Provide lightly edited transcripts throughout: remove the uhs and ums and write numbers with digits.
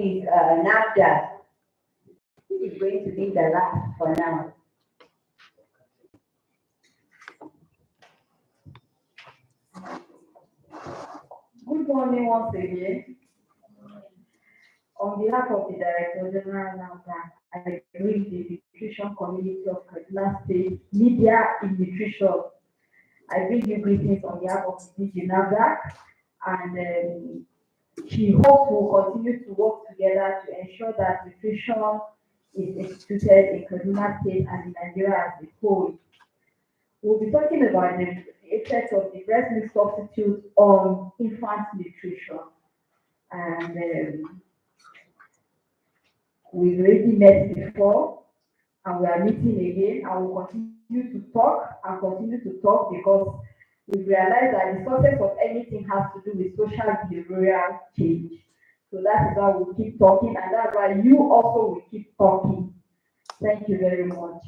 is NAFDAC. Who is going to lead the last for now? Good morning once again. On behalf of the Director General NAFDAC, I greet the nutrition community of Kaduna State Media in Nutrition. I bring you greetings on behalf of the DG NAFDAC, and she hopes we'll continue to work together to ensure that nutrition is instituted in Kaduna State and in Nigeria as a whole. We'll be talking about the effect of the breast milk substitute on infant nutrition. And we've already met before, and we are meeting again, and we'll continue to talk and continue to talk because we realize that the success of anything has to do with social behavioral change. So that is why we'll keep talking, and that's why you also will keep talking. Thank you very much.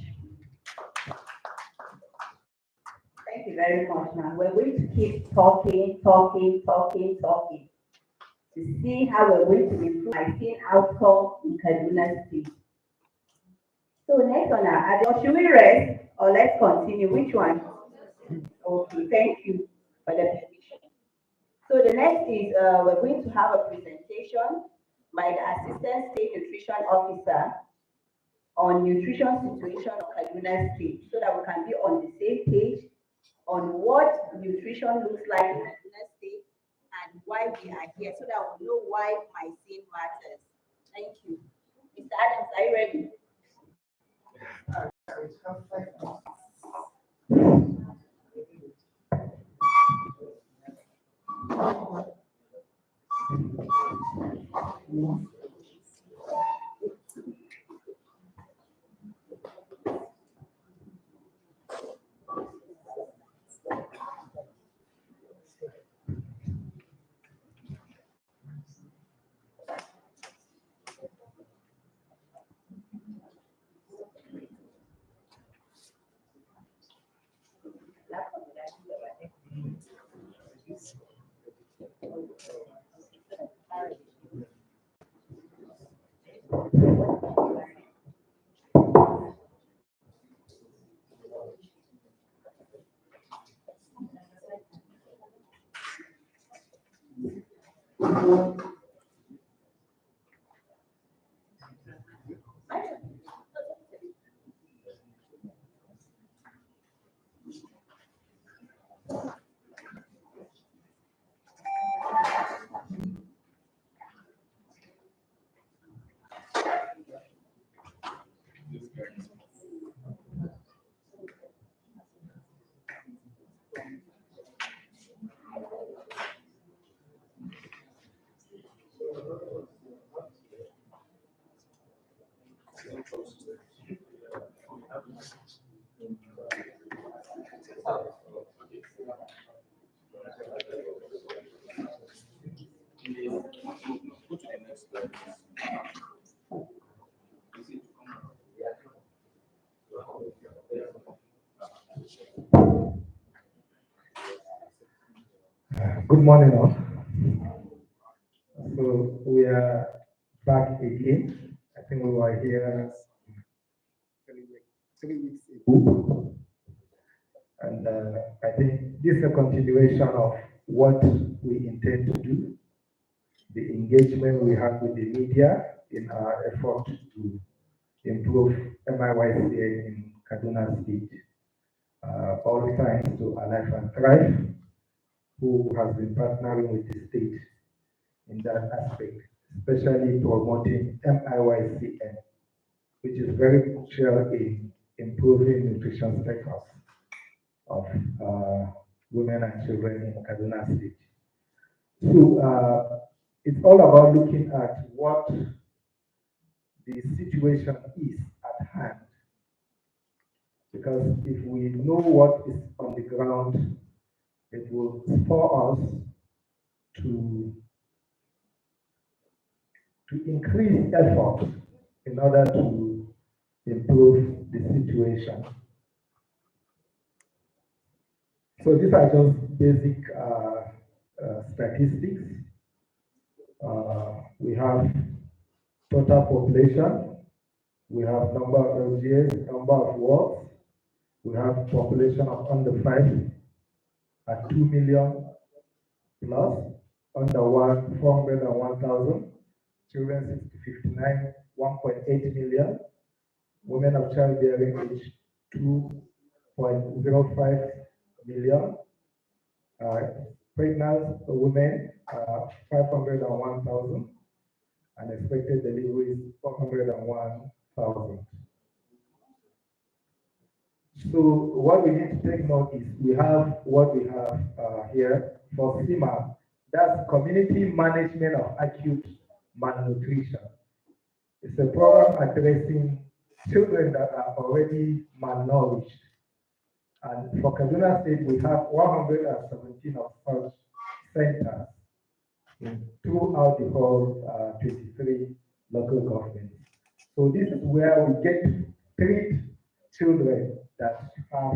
Thank you very much, ma'am. We're going to keep talking to see how we're going to improve MIYCN outcome in Kaduna State. So next on our agenda, should we rest or let's continue? Which one? Okay, thank you for the permission. So the next is we're going to have a presentation by the Assistant State Nutrition Officer on nutrition situation of Kaduna State so that we can be on the same page on what nutrition looks like in Kaduna State and why we are here so that we know why MIYCN matters. Thank you. Mr. Adams, are you ready? Good morning, all. So we are back again. I think we were here 3 weeks ago. And I think this is a continuation of what we intend to do, the engagement we have with the media in our effort to improve MIYCN in Kaduna State. All thanks to Alive and Thrive, who has been partnering with the state in that aspect, especially promoting MIYCN, which is very crucial in improving nutrition status of women and children in Kaduna State. So it's all about looking at what the situation is at hand. Because if we know what is on the ground, it will spur us to increase effort in order to improve the situation. So these are just basic statistics. We have total population, we have number of LGS, number of wards, we have population of under 5 at 2 million plus, under 401,000, children 6 to 59, 1.8 million, women of childbearing age 2.05 million, uh, pregnant women 501,000, and expected deliveries 401,000. So what we need to take note is we have what we have here for CIMA. That's Community Management of Acute Malnutrition. It's a program addressing children that are already malnourished. And for Kaduna State, we have 117 of such centers throughout the whole 23 local governments. So this is where we get to treat children that have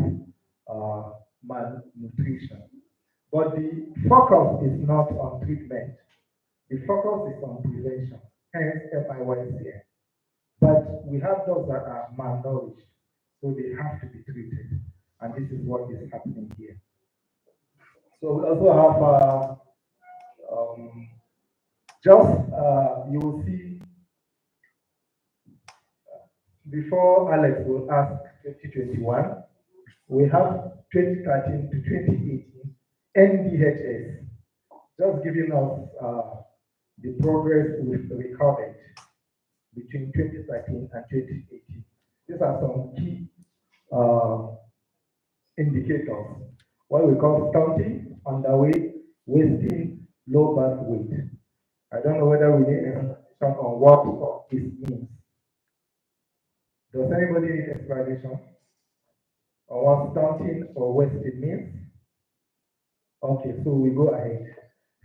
malnutrition. But the focus is not on treatment. The focus is on prevention, hence MIYCN. But we have those that are malnourished, so they have to be treated. And this is what is happening here. So we also have you will see before Alex will ask 2021, we have 2013 to 2018 NDHS, just giving us the progress we've recorded between 2013 and 2018. These are some key indicators. What we call stunting, underweight, wasting, low birth weight. I don't know whether we need explanation on what this means. Does anybody need explanation on what stunting or wasting means? Okay, so we go ahead.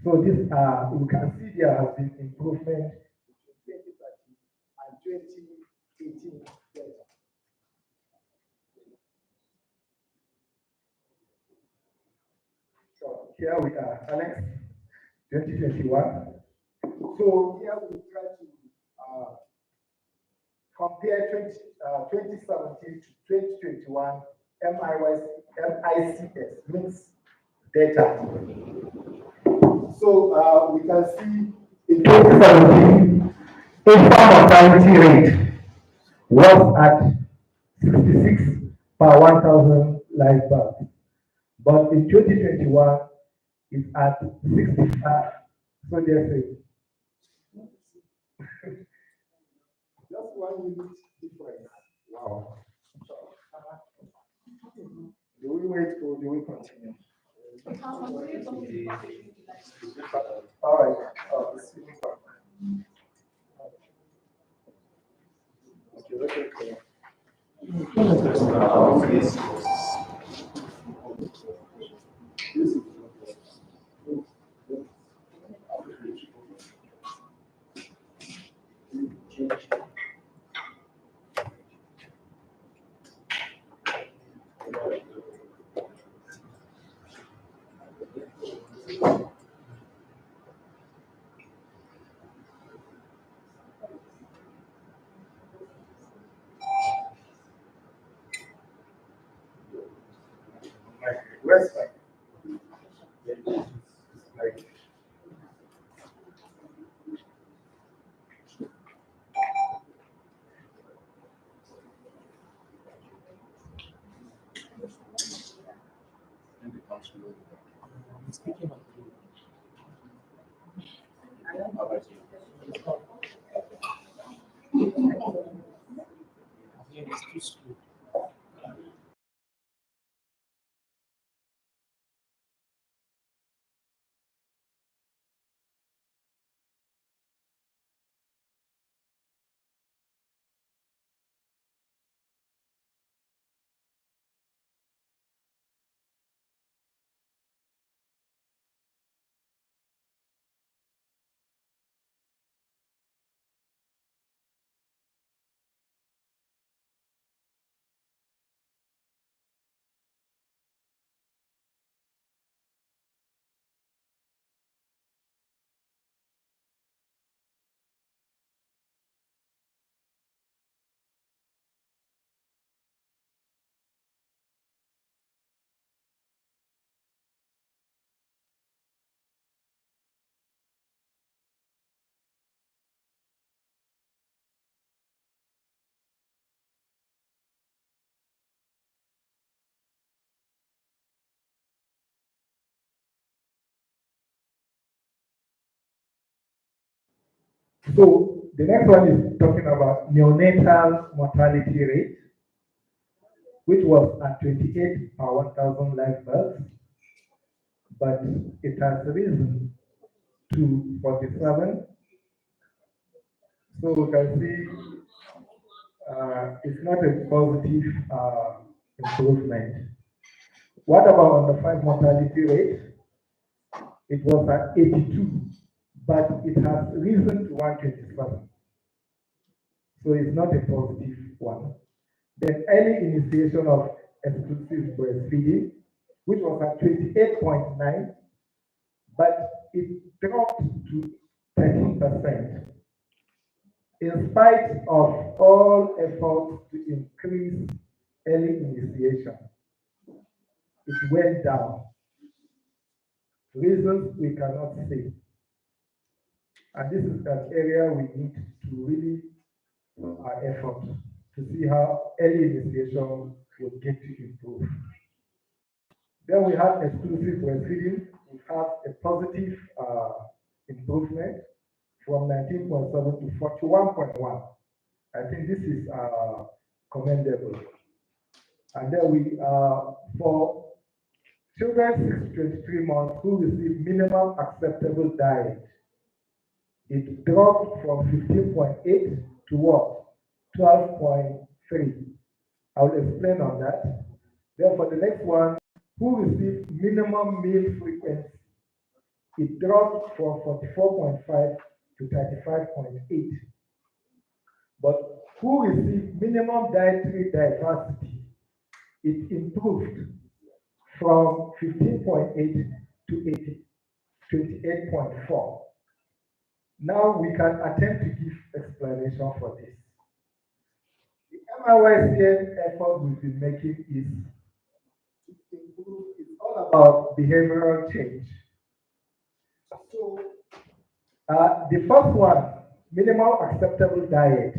So this you can see there has been improvement between 2013 and 2018 data. So here we are, Alex, 2021. So here we try to compare 2017 to 2021 MICS mixed data. So we can see in 2017, infant mortality rate was at 66 per 1,000 live births. But in 2021, it's at 65. So there's a just 1 unit difference. Wow. Do we wait or do we continue? All right. Okay. Where's my So the next one is talking about neonatal mortality rate, which was at 28 per 1,000 live births, but it has risen to 47. So we can see it's not a positive improvement. What about on the 5 mortality rate? It was at 82, but it has risen to 127. So it's not a positive one. Then early initiation of exclusive breastfeeding, which was at 28.9, but it dropped to 13%. In spite of all efforts to increase early initiation, it went down. Reasons we cannot say. And this is an area we need to really our effort to see how early initiation will get to improve. Then we have exclusive breastfeeding. We have a positive improvement from 19.7 to 41.1. I think this is commendable. And then we, for children 6 to 23 months who receive minimum acceptable diet, it dropped from 15.8 to what? 12.3. I will explain on that. Then for the next one, who received minimum meal frequency, it dropped from 44.5 to 35.8. But who received minimum dietary diversity, it improved from 15.8 to 28.4. Now we can attempt to give explanation for this. The MIYCN effort we've been making is to improve, it's all about behavioral change. So the first one, minimum acceptable diet,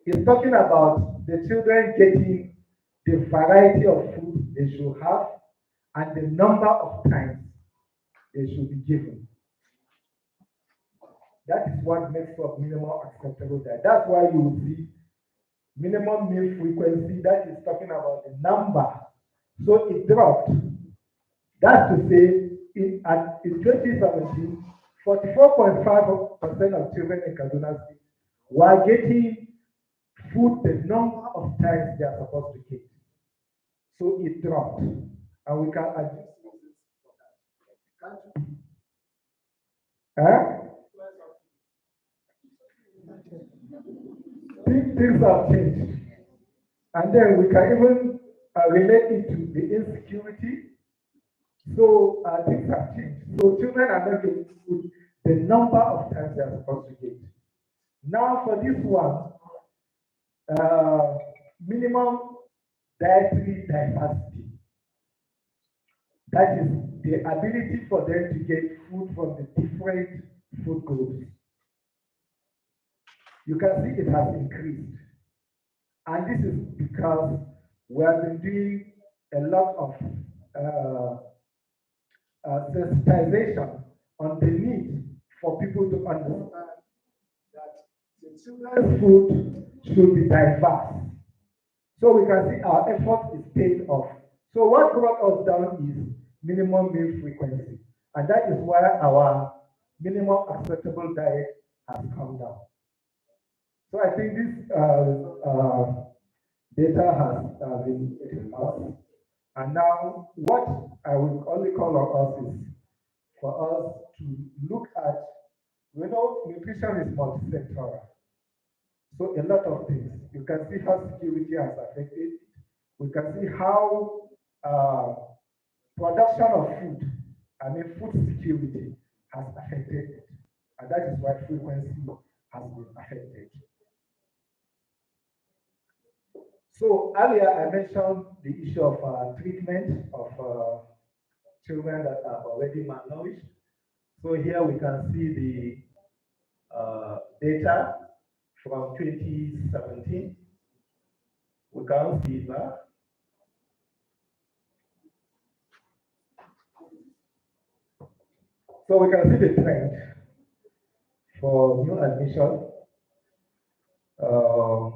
is talking about the children getting the variety of food they should have and the number of times they should be given. That is what makes up minimum acceptable diet. That's why you will see minimum meal frequency, that is talking about the number. So it dropped. That's to say, in 2017, 44.5% of children in Kaduna State were getting food the number of times they are supposed to get. So it dropped. And we can adjust for that. Huh? Things have changed. And then we can even relate it to the insecurity. So things have changed. So children are not getting food the number of times they are supposed to get. Now for this one, minimum dietary diversity. That is the ability for them to get food from the different food groups. You can see it has increased. And this is because we have been doing a lot of sensitization on the need for people to understand that the children's food should be diverse. So we can see our effort is paid off. So what brought us down is minimum meal frequency. And that is why our minimum acceptable diet has come down. So I think this data has been enough. And now what I will only call on us is for us to look at, we know nutrition is multi-sectoral. So a lot of things. You can see how security has affected. We can see how production of food, food security has affected it. And that is why frequency has been affected. So earlier I mentioned the issue of treatment of children that are already malnourished. So here we can see the data from 2017. We can see that. So we can see the trend. for new admission. Uh,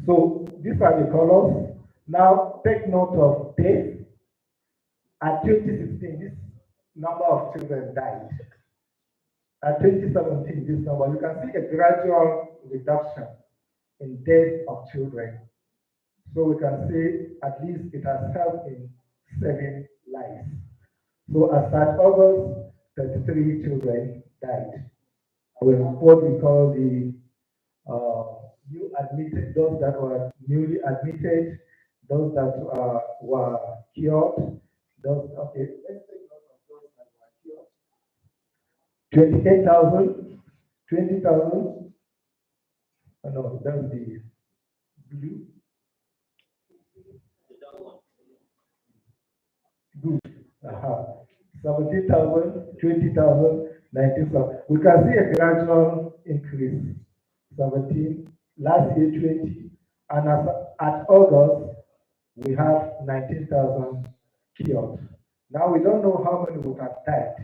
so these are the colors. Now take note of dates. At 2016, this number of children died. At 2017, this number, you can see a gradual reduction in death of children. So we can say at least it has helped in saving lives. So as at August, 33 children died. What we call the new admitted, those that were newly admitted, those that were cured, those, okay, let's take note of those that were cured. 28,000, 20,000, oh no, that's the blue. Good. 17,000, 20,000, 19,000. We can see a gradual increase. 17, last year 20, and as at August, we have 19,000 killed. Now we don't know how many would have died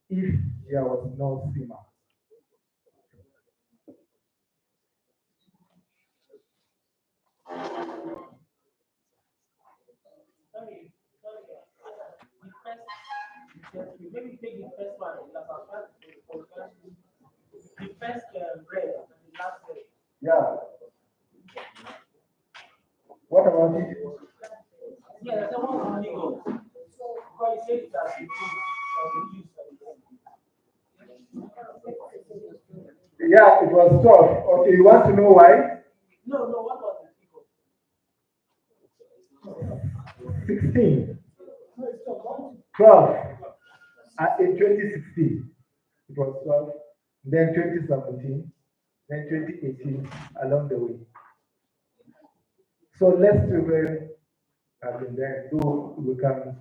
if there was no SEMA. Maybe take the first one, the first red and the last red. Yeah. What about it? Yeah, the one on legal. Because you said that Yeah, it was 12. Okay, you want to know why? No, what was the 16. 12. In 2016, it was 12. Then 2017, then 2018, along the way. So less children have been there, so we can.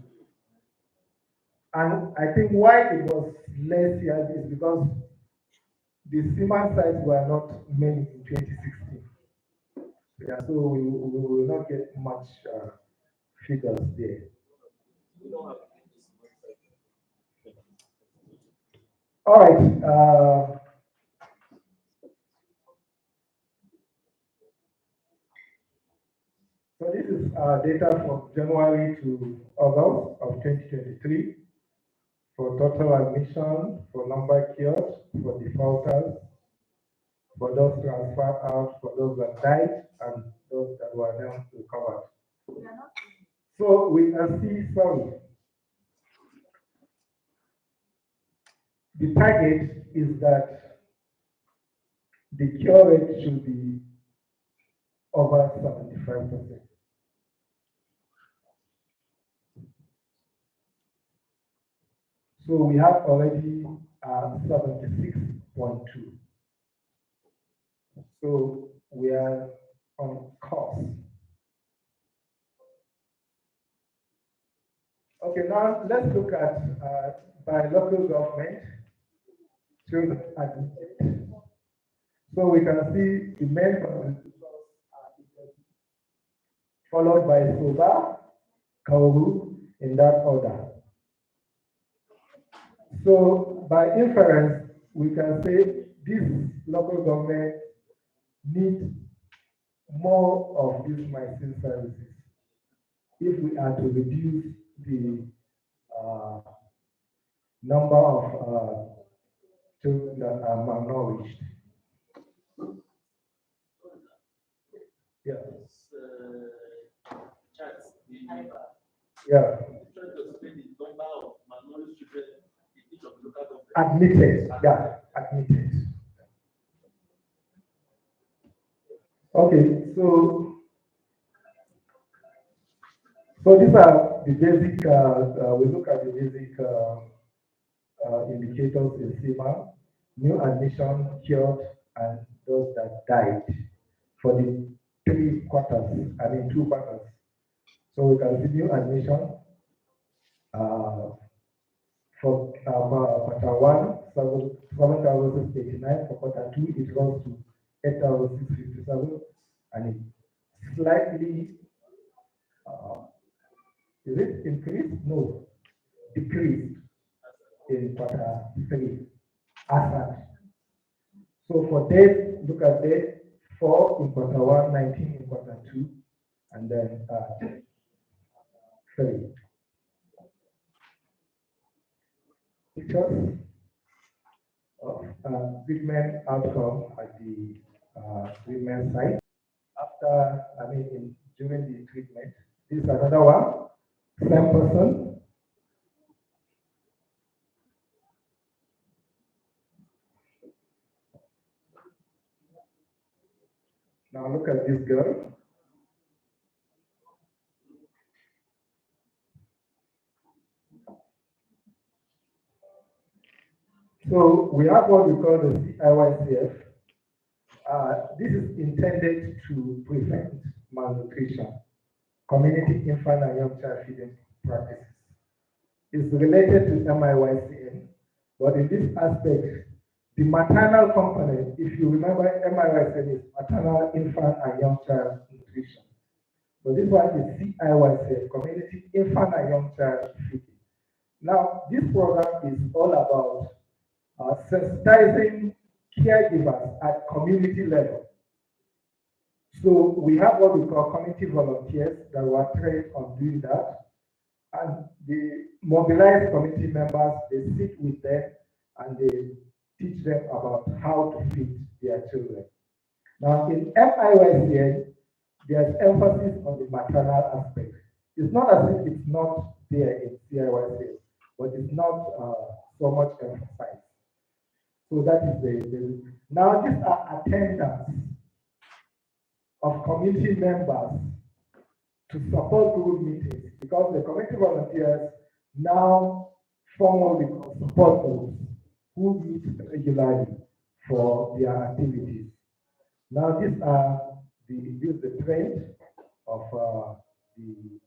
And I think why it was less here is because the SEMA sites were not many in 2016. Yeah, so we will not get much figures there. All right. So this is data from January to August of 2023 for total admission, for number cured, for defaulters, for those transferred out, for those that died, and those that were now recovered. So we can see, sorry, the target is that the cure rate should be over 75%. So we have already 76.2. So we are on course. Okay, now let's look at by local government children admitted. So we can see the main contributors are followed by Soba, Kauru, in that order. So by inference, we can say this local government needs more of these MIYCN services if we are to reduce the number of children that are malnourished. Yeah. Yeah. Admitted. Yeah, admitted. Okay, so these are the basic, we look at the basic indicators in SEMA, new admission, cured, and those that died for the 2 quarters. So we can see new admission for quarter 1, 7,689. For quarter 2, it goes to 8,657, and it slightly is it increased? No, decreased in quarter 3. ASAD. So for dates, look at date 4 in quarter 1, 19 in quarter 2, and then 3. Pictures of treatment outcome at the treatment site after, during the treatment. This is another one, same person. Now look at this girl. So we have what we call the CIYCF. This is intended to prevent malnutrition, community infant and young child feeding practices. It's related to MIYCN, but in this aspect, the maternal component, if you remember, MIYCN is maternal, infant, and young child nutrition. So this one is CIYCF, community infant and young child feeding. Now, this program is all about sensitizing caregivers at community level. So we have what we call community volunteers that were trained on doing that. And the mobilized community members, they sit with them and they teach them about how to feed their children. Now in MIYCN, there's emphasis on the maternal aspect. It's not as if it's not there in CIYCN, but it's not so much emphasized. So that is the now these are attendants of community members to support group meetings, because the community volunteers now form what we call support groups who meet regularly for their activities. Now these are the trend of the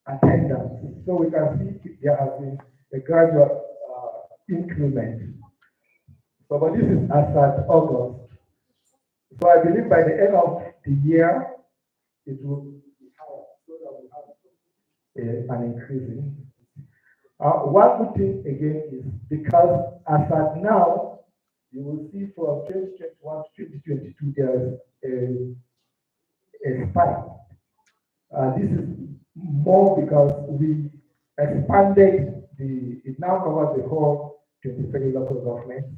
attendance. So we can see there has been a gradual increment. So, but this is as at August. So I believe by the end of the year, it will be higher, so that we have an increasing. One good thing again is because as at now, you will see from 2021 to 2022, there's a spike. This is more because we expanded it now covers the whole 23 local governments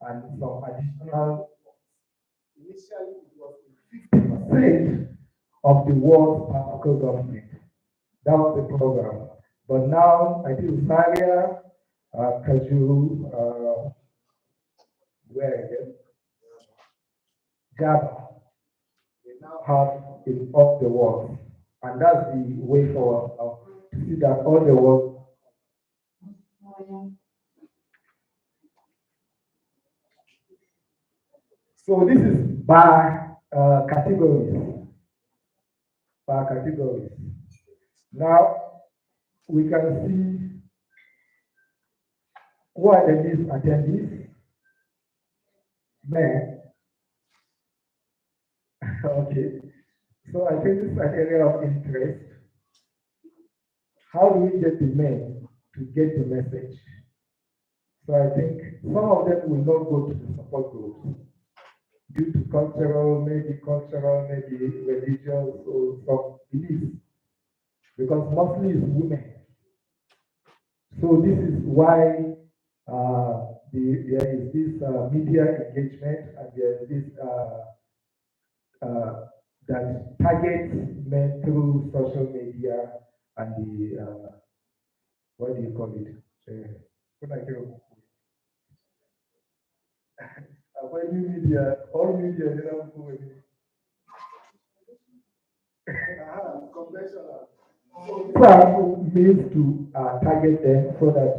and some additional. Initially, it was 50% of the world's local government. That was the program. But now, I think Zaria, Kaju, where again? Java. They now have it off the world. And that's the way forward to see that all the world. So this is by categories. By categories. Now we can see who are the least attendees. Men. Okay. So I think this is an area of interest. How do we get the men to get the message? So I think some of them will not go to the support groups due to cultural, maybe religious, or some beliefs, because mostly it's women. So this is why there is this media engagement, and there is this that targets men through social media and the what do you call it? Media, all media, conventional. So means to target them so that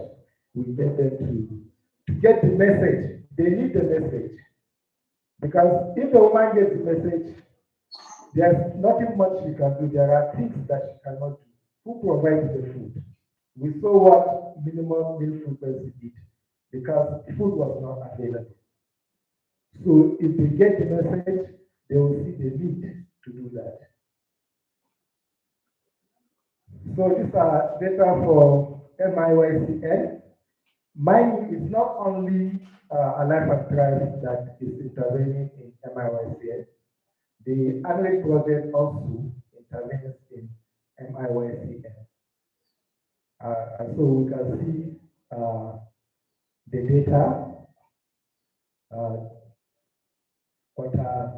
we get them to get the message. They need the message. Because if the woman gets the message, there's nothing much she can do. There are things that she cannot do. Who provides the food? We saw what minimum meal frequency did because food was not available. So if they get the message, they will see the need to do that. So these are data for MIYCN. Mine is not only Alive and Thrive that is intervening in MIYCN. The Agri project also intervenes in MIYCN. And so we can see the data, uh, quarter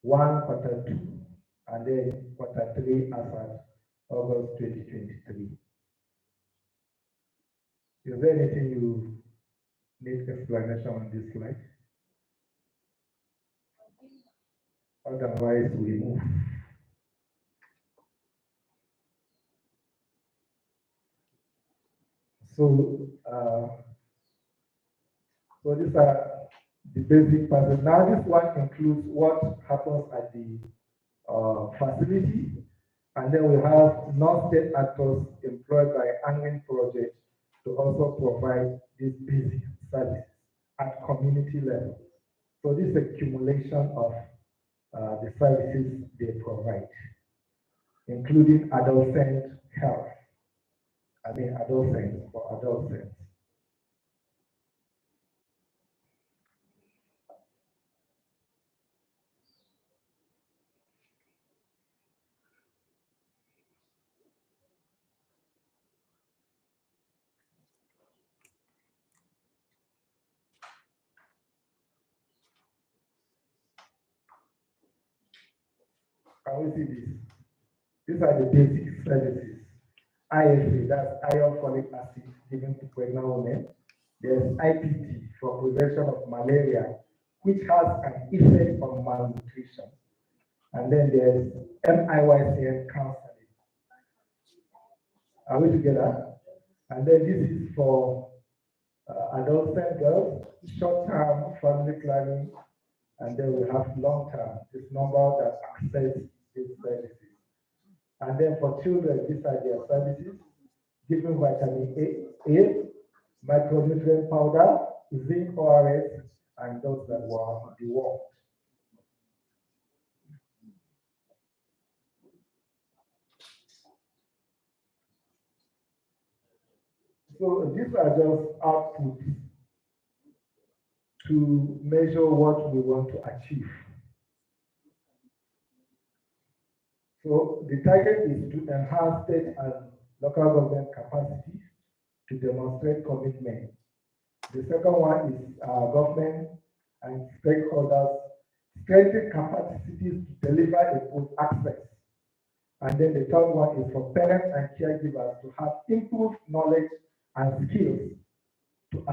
one, quarter two, and then quarter three as at August 2023. Is there anything you need explanation on this slide? Otherwise, we move. So, so these are the basic parts. Now, this one includes what happens at the facility, and then we have non-state actors employed by Angling Project to also provide these basic services at community level. So this accumulation of the services they provide, including adolescent health. Adolescents for adolescents. Can we see this? These are the basic services. IFA, that's iron folic acid given to pregnant women. There's IPT for prevention of malaria, which has an effect on malnutrition. And then there's MIYCN counseling. Are we together? And then this is for adolescent girls, short-term family planning, and then we have long-term, this number that access these services. And then for children, these are their services, giving vitamin A, micronutrient powder, zinc ORS, and those that were dewormed. So these are just outputs to measure what we want to achieve. So the target is to enhance state and local government capacity to demonstrate commitment. The second one is government and stakeholders strengthen capacities to deliver improved access. And then the third one is for parents and caregivers to have improved knowledge and skills to